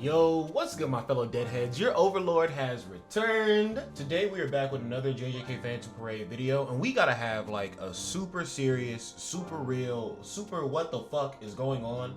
Yo, what's good, my fellow deadheads? Your overlord has returned. Today we are back with another JJK Phantom Parade video, and we gotta have like a super serious, super real, super what the fuck is going on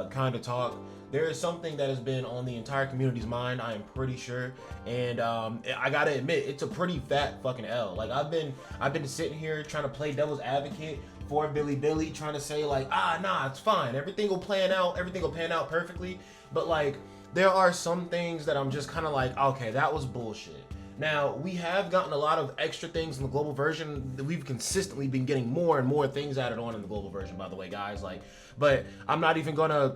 kind of talk. There is something that has been on the entire community's mind, I am pretty sure, and I gotta admit, it's a pretty fat fucking L. Like I've been sitting here trying to play devil's advocate for Billy, trying to say like, nah, it's fine, everything will pan out perfectly, but like there are some things that I'm just kind of like, okay, that was bullshit. Now, we have gotten a lot of extra things in the global version. We've consistently been getting more and more things added on in the global version, by the way, guys. Like, but I'm not even gonna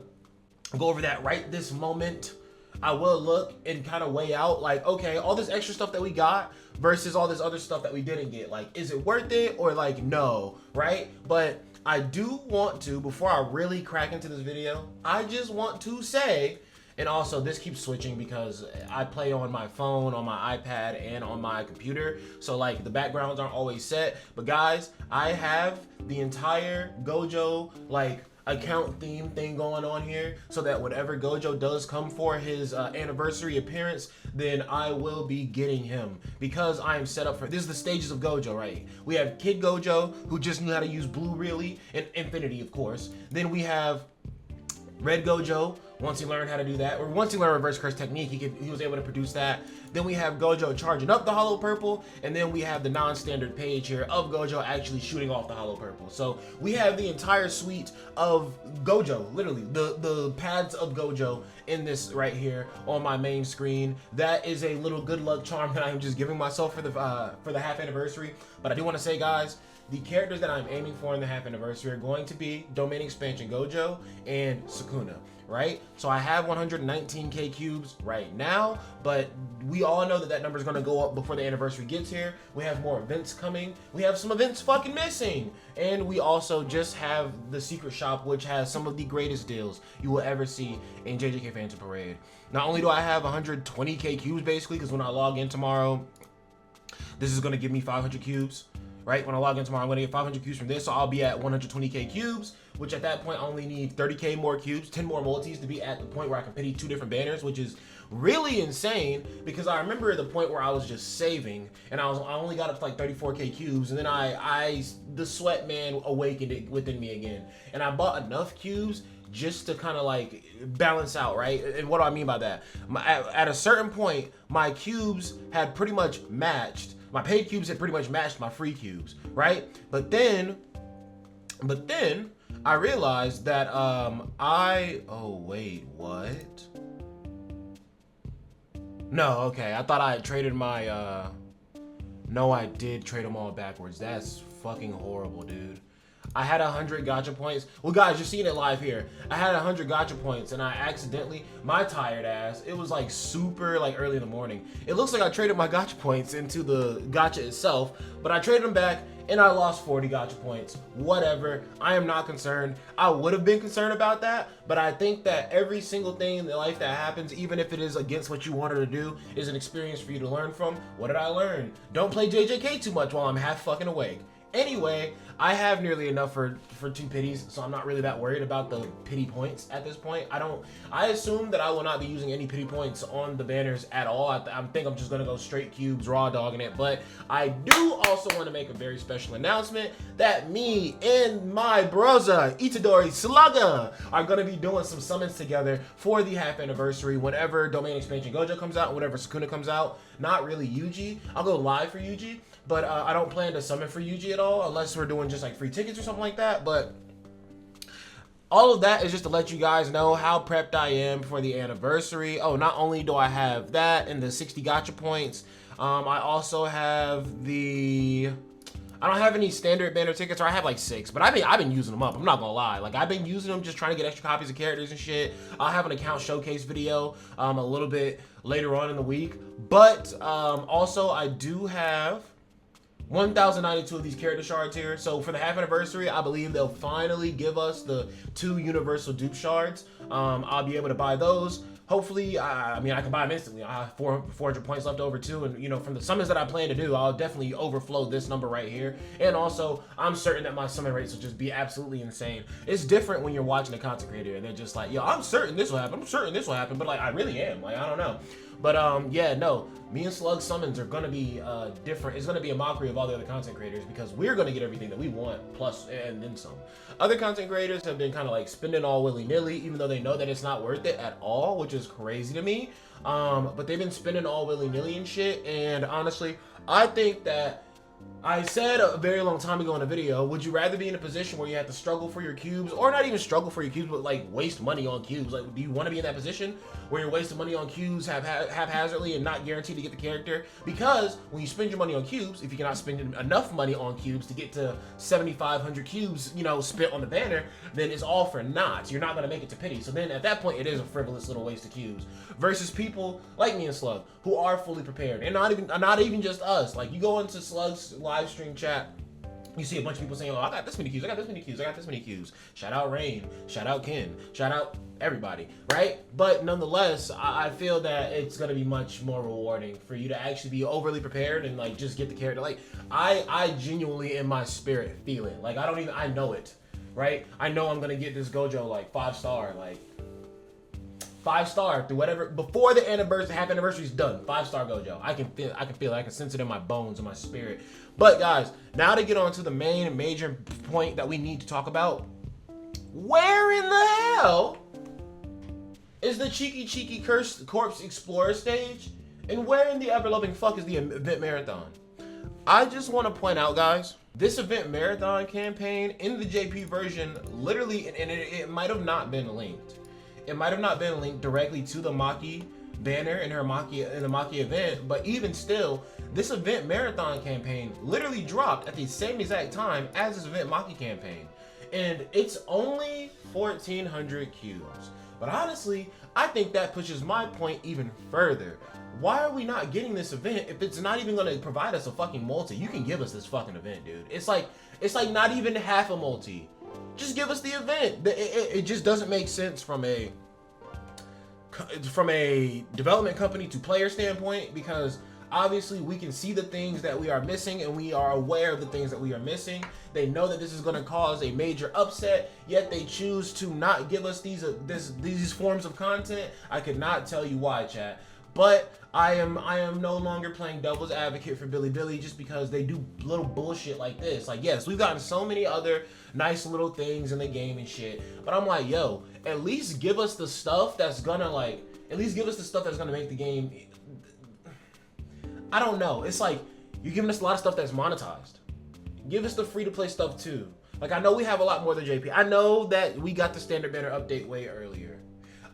go over that right this moment. I will look and kind of weigh out, like, okay, all this extra stuff that we got versus all this other stuff that we didn't get. Like, is it worth it or like, no, right? But I do want to, before I really crack into this video, I just want to say, and also this keeps switching because I play on my phone, on my iPad, and on my computer. So like the backgrounds aren't always set. But guys, I have the entire Gojo like account theme thing going on here so that whenever Gojo does come for his anniversary appearance, then I will be getting him because I am set up for this is the stages of Gojo, right? We have Kid Gojo, who just knew how to use blue really, and Infinity, of course. Then we have Red Gojo, once he learned how to do that, or once he learned reverse curse technique, he was able to produce that. Then we have Gojo charging up the hollow purple, and then we have the non-standard page here of Gojo actually shooting off the hollow purple. So we have the entire suite of Gojo, literally the paths of Gojo in this right here on my main screen. That is a little good luck charm that I'm just giving myself for the half anniversary. But I do want to say, guys, the characters that I'm aiming for in the half anniversary are going to be Domain Expansion Gojo and Sukuna, right? So I have 119k cubes right now, but we all know that number is going to go up before the anniversary gets here. We have more events coming. We have some events fucking missing. And we also just have the secret shop, which has some of the greatest deals you will ever see in JJK Phantom Parade. Not only do I have 120k cubes basically, because when I log in tomorrow, this is going to give me 500 cubes. Right, when I log in tomorrow, I'm gonna get 500 cubes from this, so I'll be at 120k cubes, which at that point I only need 30k more cubes, 10 more multis to be at the point where I can pity 2 different banners, which is really insane because I remember the point where I was just saving and I only got up to like 34k cubes, and then the sweat man awakened it within me again, and I bought enough cubes just to kind of like balance out, right? And what do I mean by that? At a certain point, my cubes had pretty much matched. My paid cubes had pretty much matched my free cubes, right? But then I realized that oh wait, what? No, okay, I thought I had traded my no, I did trade them all backwards. That's fucking horrible, dude. I had 100 gacha points. Well, guys, you're seeing it live here. I had 100 gacha points, and I accidentally, my tired ass, it was like super like early in the morning. It looks like I traded my gacha points into the gacha itself, but I traded them back, and I lost 40 gacha points. Whatever, I am not concerned. I would have been concerned about that, but I think that every single thing in life that happens, even if it is against what you wanted to do, is an experience for you to learn from. What did I learn? Don't play JJK too much while I'm half fucking awake. Anyway, I have nearly enough for 2 pities, so I'm not really that worried about the pity points at this point. I assume that I will not be using any pity points on the banners at all. I think I'm just gonna go straight cubes, raw dogging it. But I do also want to make a very special announcement that me and my brother Itadori Slugger are gonna be doing some summons together for the half anniversary whenever Domain Expansion Gojo comes out, whenever Sukuna comes out. Not really Yuji. I'll go live for Yuji, but I don't plan to summon for Yuji at all unless we're doing just like free tickets or something like that. But all of that is just to let you guys know how prepped I am for the anniversary. Oh, not only do I have that and the 60 gacha points, I also have I don't have any standard banner tickets, or I have like 6, but I've been using them up. I'm not gonna lie, like I've been using them just trying to get extra copies of characters and shit. I'll have an account showcase video a little bit later on in the week, but also I do have 1,092 of these character shards here. So for the half anniversary, I believe they'll finally give us the 2 universal dupe shards. I'll be able to buy those Hopefully, I mean, I can buy them instantly. I have 400 points left over too, and you know, from the summons that I plan to do, I'll definitely overflow this number right here. And also, I'm certain that my summon rates will just be absolutely insane. It's different when you're watching a content creator and they're just like, yo, I'm certain this will happen. I'm certain this will happen, but like, I really am. Like, I don't know. But yeah, no, me and Slug summons are gonna be different. It's gonna be a mockery of all the other content creators because we're gonna get everything that we want, plus and then some. Other content creators have been kind of like spending all willy-nilly, even though they know that it's not worth it at all, which is crazy to me. But they've been spending all willy-nilly and shit. And honestly, I think that I said a very long time ago in a video, would you rather be in a position where you have to struggle for your cubes, or not even struggle for your cubes, but like waste money on cubes? Like, do you want to be in that position where you're wasting money on cubes haphazardly and not guaranteed to get the character? Because when you spend your money on cubes, if you cannot spend enough money on cubes to get to 7,500 cubes, you know, spent on the banner, then it's all for naught. You're not going to make it to pity. So then at that point, it is a frivolous little waste of cubes. Versus people like me and Slug, who are fully prepared. And not even just us. Like, you go into Slug's live stream chat, you see a bunch of people saying, oh, I got this many cubes, I got this many cubes, I got this many cubes. Shout out Rain, shout out Ken, shout out everybody, right? But nonetheless, I feel that it's gonna be much more rewarding for you to actually be overly prepared and like just get the character. Like, I genuinely in my spirit feel it. Like, I know it, right? I know I'm gonna get this Gojo like 5-star, like 5-star through whatever, before the half anniversary is done. 5-star Gojo. I can feel it, I can sense it in my bones, in my spirit. But guys, now to get on to the major point that we need to talk about. Where in the hell is the cheeky corpse explorer stage? And where in the ever-loving fuck is the event marathon? I just want to point out, guys, this event marathon campaign in the JP version, literally, and it might have not been linked. It might have not been linked directly to the Maki banner in the Maki event, but even still, this event marathon campaign literally dropped at the same exact time as this event Maki campaign. And it's only 1,400 cubes. But honestly, I think that pushes my point even further. Why are we not getting this event if it's not even going to provide us a fucking multi? You can give us this fucking event, dude. It's like not even half a multi. Just give us the event. It just doesn't make sense from a development company to player standpoint, because obviously we can see the things that we are missing and we are aware of the things that we are missing. They know that this is going to cause a major upset, yet they choose to not give us these forms of content. I could not tell you why, chat. But I am no longer playing devil's advocate for Billy just because they do little bullshit like this. Like, yes, we've gotten so many other nice little things in the game and shit, but I'm like, yo, at least give us the stuff that's gonna make the game. I don't know. It's like you're giving us a lot of stuff that's monetized. Give us the free-to-play stuff too. Like, I know we have a lot more than JP. I know that we got the standard banner update way earlier.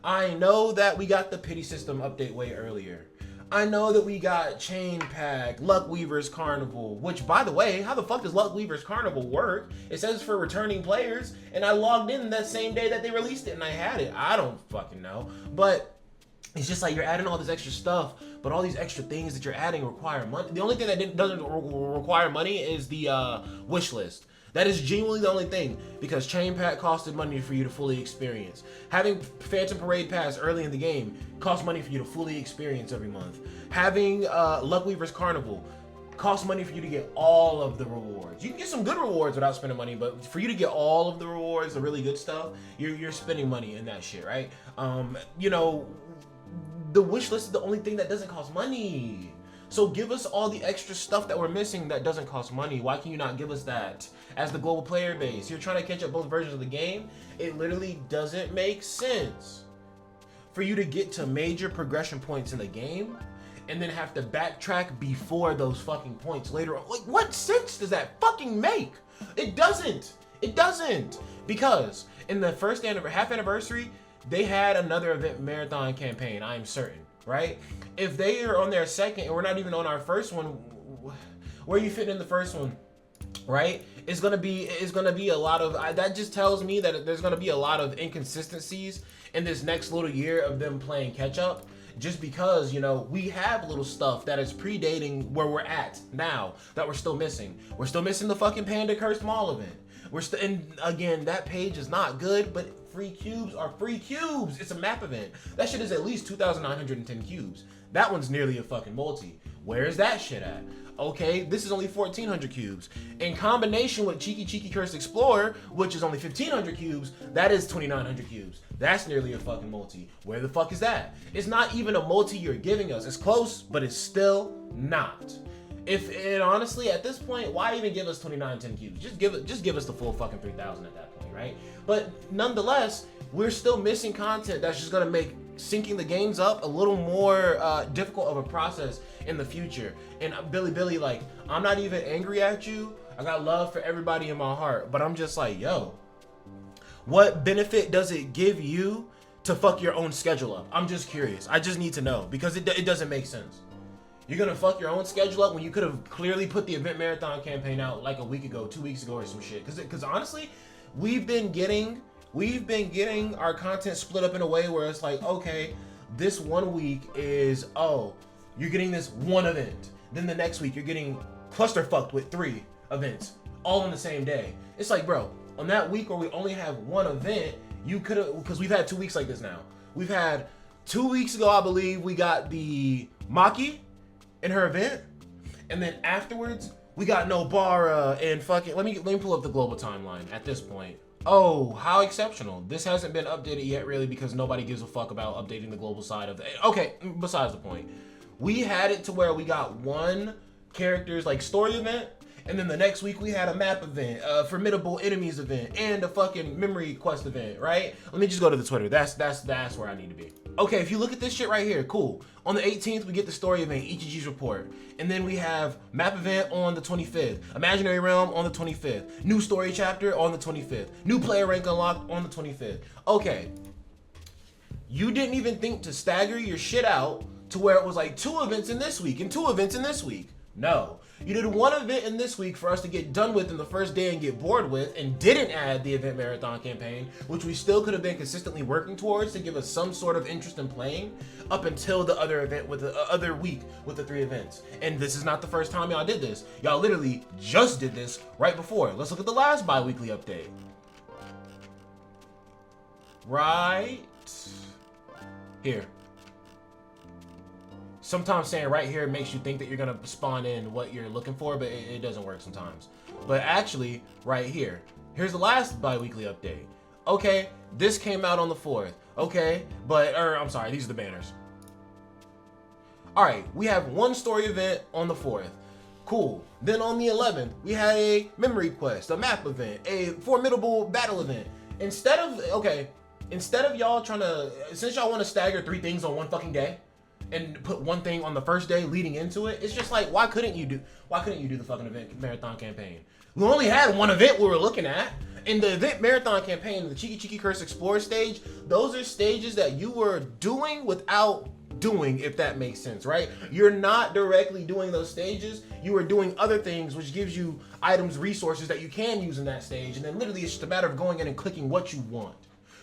I know that we got the pity system update way earlier. I know that we got Chain Pack, Luck Weaver's Carnival, which, by the way, how the fuck does Luck Weaver's Carnival work? It says for returning players, and I logged in that same day that they released it, and I had it. I don't fucking know. But it's just like you're adding all this extra stuff, but all these extra things that you're adding require money. The only thing that doesn't require money is the wish list. That is genuinely the only thing, because Chain Pack costed money for you to fully experience. Having Phantom Parade Pass early in the game costs money for you to fully experience every month. Having Luck Weaver's Carnival costs money for you to get all of the rewards. You can get some good rewards without spending money, but for you to get all of the rewards, the really good stuff, you're spending money in that shit, right? You know, the wish list is the only thing that doesn't cost money. So give us all the extra stuff that we're missing that doesn't cost money. Why can you not give us that? As the global player base, you're trying to catch up both versions of the game. It literally doesn't make sense for you to get to major progression points in the game and then have to backtrack before those fucking points later on. Like, what sense does that fucking make? It doesn't. It doesn't. Because in the first half anniversary, they had another event marathon campaign, I am certain, right? If they are on their second and we're not even on our first one, where you fit in the first one, right? It's gonna be a lot of that. Just tells me that there's gonna be a lot of inconsistencies in this next little year of them playing catch up, just because, you know, we have little stuff that is predating where we're at now that we're still missing. We're still missing the fucking Panda Cursed Mall event. And again, that page is not good, but free cubes are free cubes. It's a map event. That shit is at least 2,910 cubes. That one's nearly a fucking multi. Where is that shit at? Okay, this is only 1,400 cubes. In combination with Cheeky Cursed Explorer, which is only 1,500 cubes, that is 2,900 cubes. That's nearly a fucking multi. Where the fuck is that? It's not even a multi you're giving us. It's close, but it's still not. And honestly, at this point, why even give us 2,910 cubes? Just give us the full fucking 3,000 at that point, right? But nonetheless, we're still missing content that's just gonna make syncing the games up a little more difficult of a process in the future. And Billy, like, I'm not even angry at you. I got love for everybody in my heart, but I'm just like, yo, what benefit does it give you to fuck your own schedule up? I'm just curious. I just need to know, because it doesn't make sense. You're gonna fuck your own schedule up when you could have clearly put the event marathon campaign out like a week ago, 2 weeks ago, or some shit. Because honestly, we've been getting our content split up in a way where it's like, okay, this 1 week is, oh, you're getting this one event. Then the next week you're getting clusterfucked with 3 events all on the same day. It's like, bro, on that week where we only have one event, you could have, because we've had 2 weeks like this now. We've had 2 weeks ago, I believe, we got the Maki in her event, and then afterwards we got Nobara and fucking, let me pull up the global timeline at this point. Oh, how exceptional. This hasn't been updated yet, really, because nobody gives a fuck about updating the global side of it. Okay, besides the point. We had it to where we got one character's like story event, and then the next week we had a map event, a formidable enemies event, and a fucking memory quest event, right? Let me just go to the Twitter. That's where I need to be. Okay, if you look at this shit right here, cool. On the 18th, we get the story event, Ichiji's report. And then we have map event on the 25th, Imaginary Realm on the 25th, new story chapter on the 25th, new player rank unlocked on the 25th. Okay, you didn't even think to stagger your shit out to where it was like 2 events in this week and 2 events in this week. No, you did 1 event in this week for us to get done with in the first day and get bored with, and didn't add the event marathon campaign, which we still could have been consistently working towards to give us some sort of interest in playing up until the other event with the other week with the 3 events. And this is not the first time y'all did this. Y'all literally just did this right before. Let's look at the last bi-weekly update. Right here. Sometimes saying right here makes you think that you're gonna spawn in what you're looking for, but it doesn't work sometimes. But actually, right here, here's the last bi-weekly update. Okay, this came out on the 4th. Okay, I'm sorry, these are the banners. All right, we have 1 story event on the 4th. Cool. Then on the 11th, we had a memory quest, a map event, a formidable battle event. Instead of y'all trying to, since y'all want to stagger 3 things on one fucking day, and put 1 thing on the first day leading into it, it's just like, why couldn't you do the fucking event marathon campaign? We only had 1 event we were looking at. In the event marathon campaign, the Cheeky Cursed Explorer stage, those are stages that you were doing without doing, if that makes sense, right? You're not directly doing those stages, you are doing other things, which gives you items, resources that you can use in that stage, and then literally it's just a matter of going in and clicking what you want.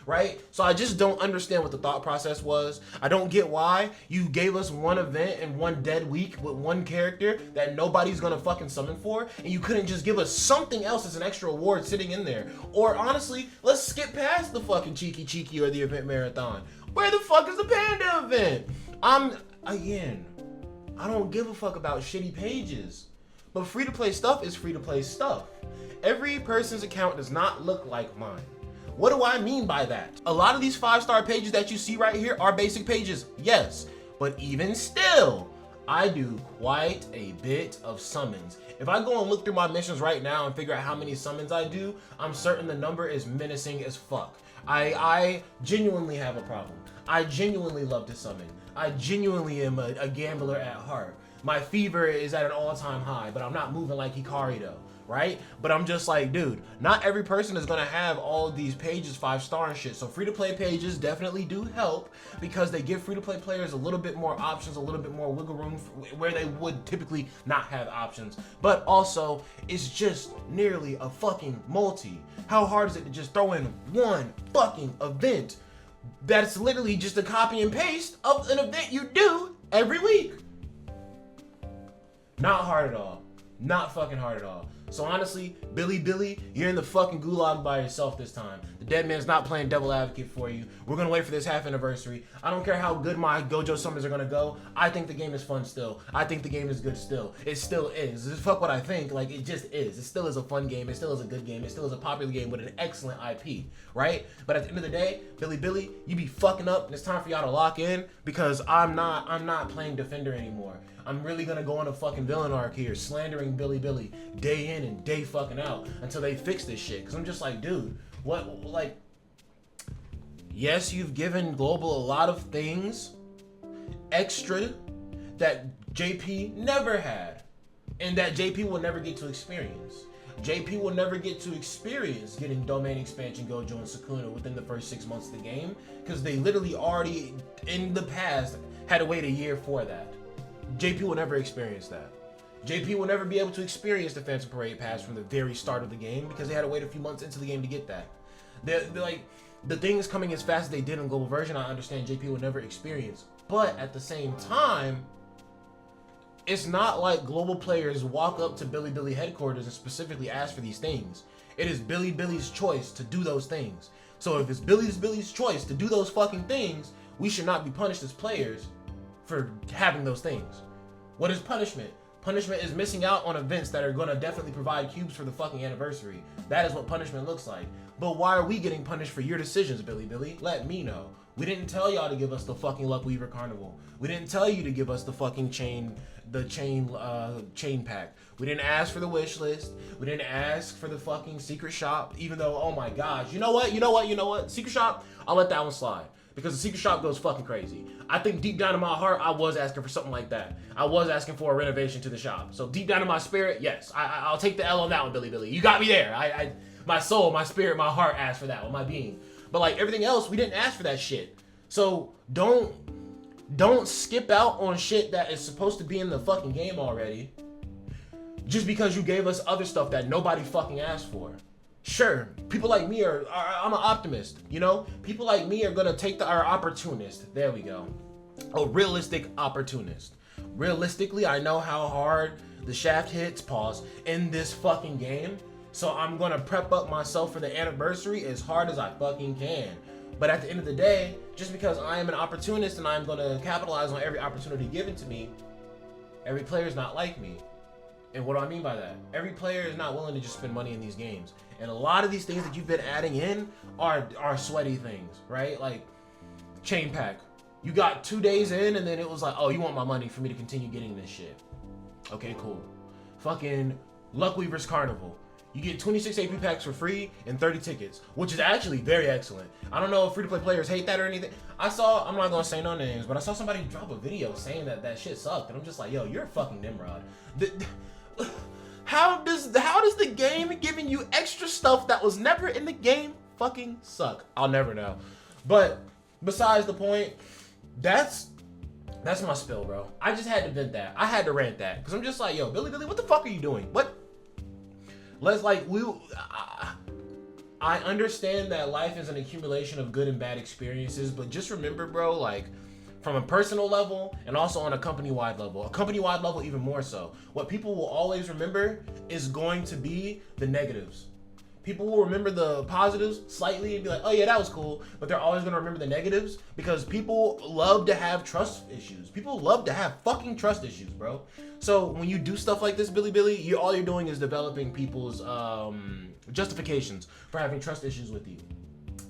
Right? So I just don't understand what the thought process was. I don't get why you gave us 1 event and 1 dead week with 1 character that nobody's gonna fucking summon for, and you couldn't just give us something else as an extra award sitting in there. Or honestly, let's skip past the fucking Cheeky or the event marathon. Where the fuck is the panda event? I don't give a fuck about shitty pages. But free-to-play stuff is free-to-play stuff. Every person's account does not look like mine. What do I mean by that? A lot of these 5-star pages that you see right here are basic pages, yes, but even still, I do quite a bit of summons. If I go and look through my missions right now and figure out how many summons I do, I'm certain the number is menacing as fuck. I genuinely have a problem. I genuinely love to summon. I genuinely am a gambler at heart. My fever is at an all-time high, but I'm not moving like Hikari though. Right? But I'm just like, dude, not every person is gonna have all of these pages 5-star and shit. So free-to-play pages definitely do help because they give free-to-play players a little bit more options, a little bit more wiggle room where they would typically not have options. But also, it's just nearly a fucking multi. How hard is it to just throw in 1 fucking event that's literally just a copy and paste of an event you do every week? Not hard at all. Not fucking hard at all. So honestly, Billy, you're in the fucking gulag by yourself this time. The dead man's not playing devil advocate for you. We're gonna wait for this half anniversary. I don't care how good my Gojo summers are gonna go. I think the game is fun still. I think the game is good still. It still is. Just fuck what I think. Like, it just is. It still is a fun game. It still is a good game. It still is a popular game with an excellent IP, right? But at the end of the day, Billy, you be fucking up, and it's time for y'all to lock in, because I'm not playing defender anymore. I'm really gonna go on a fucking villain arc here, slandering Billy day in and day fucking out until they fix this shit. Cause I'm just like, dude, what, like, yes, you've given Global a lot of things extra that JP never had, and that JP will never get to experience. JP will never get to experience getting domain expansion Gojo and Sukuna within the first 6 months of the game, because they literally already in the past had to wait a year for that. JP will never experience that. JP will never be able to experience the Phantom Parade pass from the very start of the game, because they had to wait a few months into the game to get that. They're like, the things coming as fast as they did in Global Version, I understand JP will never experience. But at the same time, it's not like Global players walk up to Billy headquarters and specifically ask for these things. It is Billy's choice to do those things. So if it's Billy's choice to do those fucking things, we should not be punished as players for having those things. What is punishment? Punishment is missing out on events that are gonna definitely provide cubes for the fucking anniversary. That is what punishment looks like. But why are we getting punished for your decisions, Billy? Let me know. We didn't tell y'all to give us the fucking Luck Weaver Carnival. We didn't tell you to give us the fucking chain pack. We didn't ask for the wish list. We didn't ask for the fucking secret shop, even though, oh my gosh, you know what? Secret shop, I'll let that one slide, because the secret shop goes fucking crazy. I think deep down in my heart, I was asking for something like that. I was asking for a renovation to the shop. So deep down in my spirit, yes, I'll take the L on that one, Billy. You got me there. My soul, my spirit, my heart asked for that one, my being. But like everything else, we didn't ask for that shit. So don't skip out on shit that is supposed to be in the fucking game already, just because you gave us other stuff that nobody fucking asked for. Sure, people like me I'm an optimist, you know? People like me are gonna take our opportunist. There we go. A realistic opportunist. Realistically, I know how hard the shaft hits, in this fucking game. So I'm gonna prep up myself for the anniversary as hard as I fucking can. But at the end of the day, just because I am an opportunist and I'm gonna capitalize on every opportunity given to me, every player is not like me. And what do I mean by that? Every player is not willing to just spend money in these games. And a lot of these things that you've been adding in are sweaty things, right? Like chain pack. You got 2 days in and then it was like, oh, you want my money for me to continue getting this shit. Okay, cool. Fucking Luck Weaver's Carnival. You get 26 AP packs for free and 30 tickets, which is actually very excellent. I don't know if free-to-play players hate that or anything. I'm not gonna say no names, but I saw somebody drop a video saying that shit sucked, and I'm just like, yo, you're a fucking Nimrod. How does the game giving you extra stuff that was never in the game fucking suck? I'll never know. But besides the point, that's my spill, bro. I just had to vent that. I had to rant that, because I'm just like, yo, Billy, what the fuck are you doing? What? I understand that life is an accumulation of good and bad experiences, but just remember, bro, like, from a personal level and also on a company-wide level even more so, what people will always remember is going to be the negatives. People will remember the positives slightly and be like, oh yeah, that was cool, but they're always going to remember the negatives, because people love to have trust issues. People love to have fucking trust issues, bro. So when you do stuff like this, Billy, all you're doing is developing people's justifications for having trust issues with you.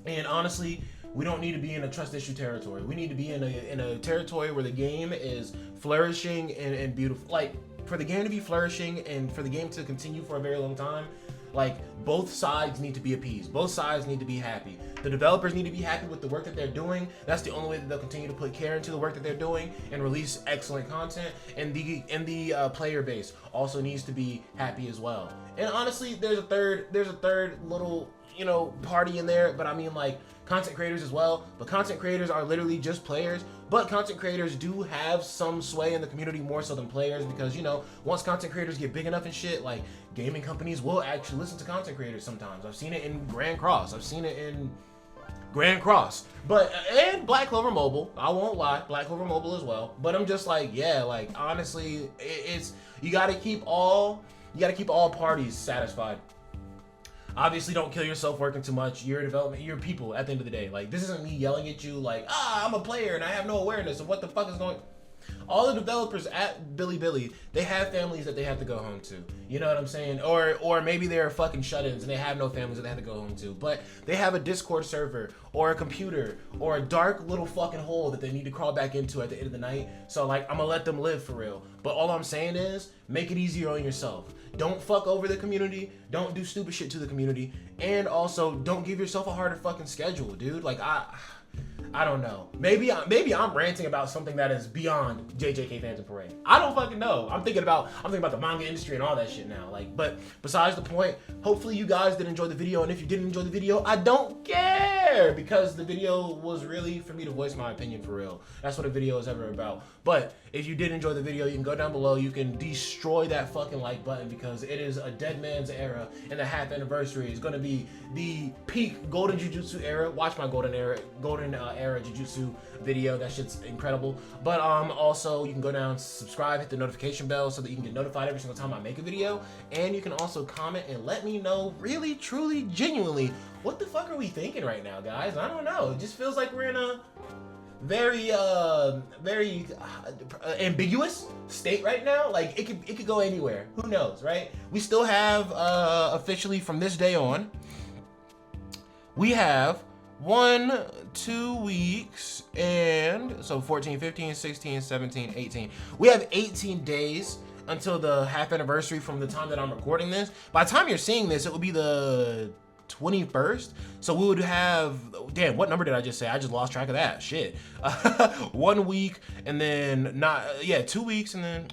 And honestly, we don't need to be in a trust issue territory. We need to be in a territory where the game is flourishing and beautiful. Like, for the game to be flourishing and for the game to continue for a very long time, like, both sides need to be appeased. Both sides need to be happy. The developers need to be happy with the work that they're doing. That's the only way that they'll continue to put care into the work that they're doing and release excellent content. And the player base also needs to be happy as well. And honestly, there's a third little, you know, party in there, but I mean, like, content creators as well. But content creators are literally just players. But content creators do have some sway in the community more so than players, because, you know, once content creators get big enough and shit, like, gaming companies will actually listen to content creators sometimes. I've seen it in Grand Cross. But, and Black Clover Mobile. I won't lie. Black Clover Mobile as well. But I'm just like, yeah, like, honestly, you gotta keep all You got to keep all parties satisfied. Obviously, don't kill yourself working too much. You're a development, you're people at the end of the day. Like, this isn't me yelling at you like, I'm a player and I have no awareness of what the fuck is going. All the developers at Billy, they have families that they have to go home to. You know what I'm saying? Or maybe they're fucking shut-ins and they have no families that they have to go home to. But they have a Discord server or a computer or a dark little fucking hole that they need to crawl back into at the end of the night. So like, I'm gonna let them live for real. But all I'm saying is, make it easier on yourself. Don't fuck over the community. Don't do stupid shit to the community. And also, don't give yourself a harder fucking schedule, dude. Like, I don't know. Maybe I'm ranting about something that is beyond JJK Phantom Parade. I don't fucking know. I'm thinking about the manga industry and all that shit now. Like, but besides the point, hopefully you guys did enjoy the video. And if you didn't enjoy the video, I don't care, because the video was really for me to voice my opinion for real. That's what a video is ever about. But if you did enjoy the video, you can go down below. You can destroy that fucking like button, because it is a dead man's era, and the half anniversary is going to be the peak golden jujutsu era. Watch my golden era jujutsu video. That shit's incredible. But also you can go down, subscribe, hit the notification bell so that you can get notified every single time I make a video. And you can also comment and let me know, really, truly, genuinely, what the fuck are we thinking right now, guys? I don't know. It just feels like we're in a very ambiguous state right now. Like, it could go anywhere. Who knows, right? We still have officially from this day on, we have 1, 2 weeks, and so 14, 15, 16, 17, 18. We have 18 days until the half anniversary from the time that I'm recording this. By the time you're seeing this, it would be the 21st. So we would have, damn, what number did I just say? I just lost track of that. Shit. 1 week, and then 2 weeks, and then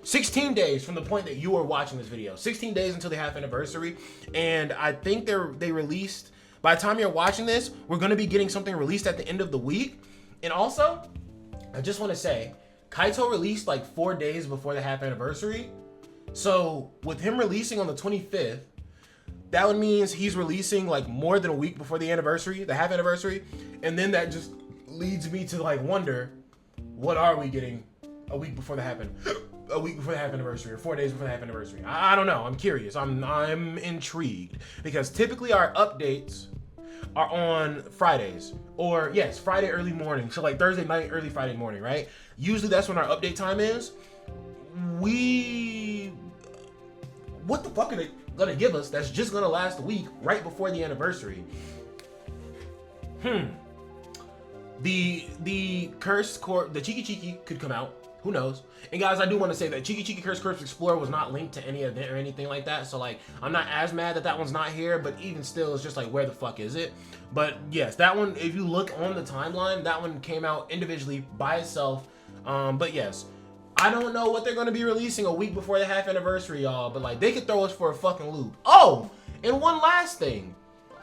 16 days from the point that you are watching this video. 16 days until the half anniversary. And I think they released, by the time you're watching this, we're going to be getting something released at the end of the week. And also, I just want to say, Kaito released like 4 days before the half anniversary. So with him releasing on the 25th, that would mean he's releasing like more than a week before the anniversary, the half anniversary. And then that just leads me to like wonder, what are we getting a week before the half anniversary, or 4 days before the half anniversary? I don't know. I'm curious. I'm intrigued, because typically our updates are on Fridays, or yes, Friday early morning. So like Thursday night, early Friday morning, right? Usually that's when our update time is. What the fuck are they gonna give us that's just gonna last a week right before the anniversary? The Cursed Corpse, the Chiki could come out. Who knows? And guys, I do want to say that Chiki Cursed Corpse Explorer was not linked to any event or anything like that. So like, I'm not as mad that that one's not here, but even still, it's just like, where the fuck is it? But yes, that one, if you look on the timeline, that one came out individually by itself. But yes, I don't know what they're going to be releasing a week before the half anniversary, y'all, but like, they could throw us for a fucking loop. Oh, and one last thing.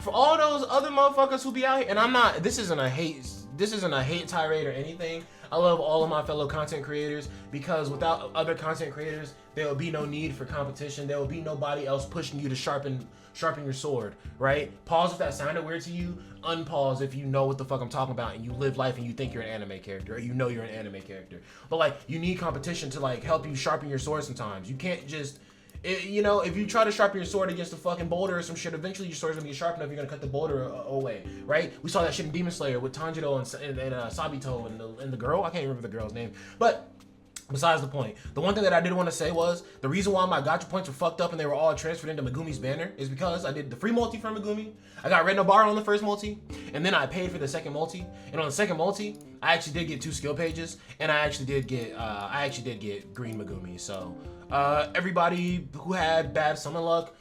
For all those other motherfuckers who be out here, and I'm not, this isn't a hate tirade or anything. I love all of my fellow content creators, because without other content creators, there will be no need for competition. There will be nobody else pushing you to sharpen your sword, right? Pause if that sounded weird to you. Unpause if you know what the fuck I'm talking about and you live life and you think you're an anime character, or you know you're an anime character. But like, you need competition to like help you sharpen your sword sometimes. You can't just, you know, if you try to sharpen your sword against a fucking boulder or some shit, eventually your sword's gonna get sharp enough, you're gonna cut the boulder away, right? We saw that shit in Demon Slayer with Tanjiro and Sabito and the girl. I can't remember the girl's name, but besides the point, the one thing that I did want to say was, the reason why my gacha points were fucked up and they were all transferred into Megumi's banner is because I did the free multi for Megumi. I got Red Nobara on the first multi, and then I paid for the second multi. And on the second multi, I actually did get 2 skill pages, and I actually did get green Megumi. So everybody who had bad summon luck,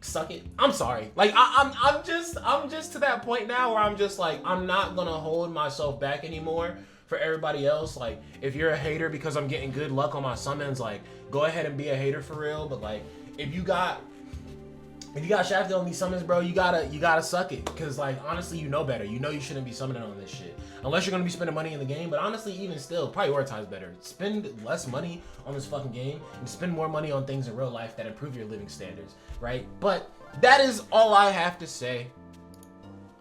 suck it. I'm sorry. Like, I'm just to that point now where I'm just like, I'm not gonna hold myself back anymore. For everybody else, like, if you're a hater because I'm getting good luck on my summons, like, go ahead and be a hater for real. But like, if you got shafted on these summons, bro, you gotta suck it. Cause like, honestly, you know better. You know you shouldn't be summoning on this shit unless you're gonna be spending money in the game. But honestly, even still, prioritize better. Spend less money on this fucking game and spend more money on things in real life that improve your living standards, right? But that is all I have to say.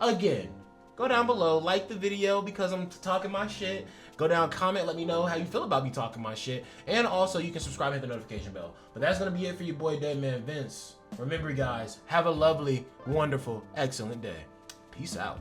Again, go down below, like the video because I'm talking my shit. Go down, comment, let me know how you feel about me talking my shit. And also, you can subscribe and hit the notification bell. But that's going to be it for your boy, Deadman Vince. Remember, guys, have a lovely, wonderful, excellent day. Peace out.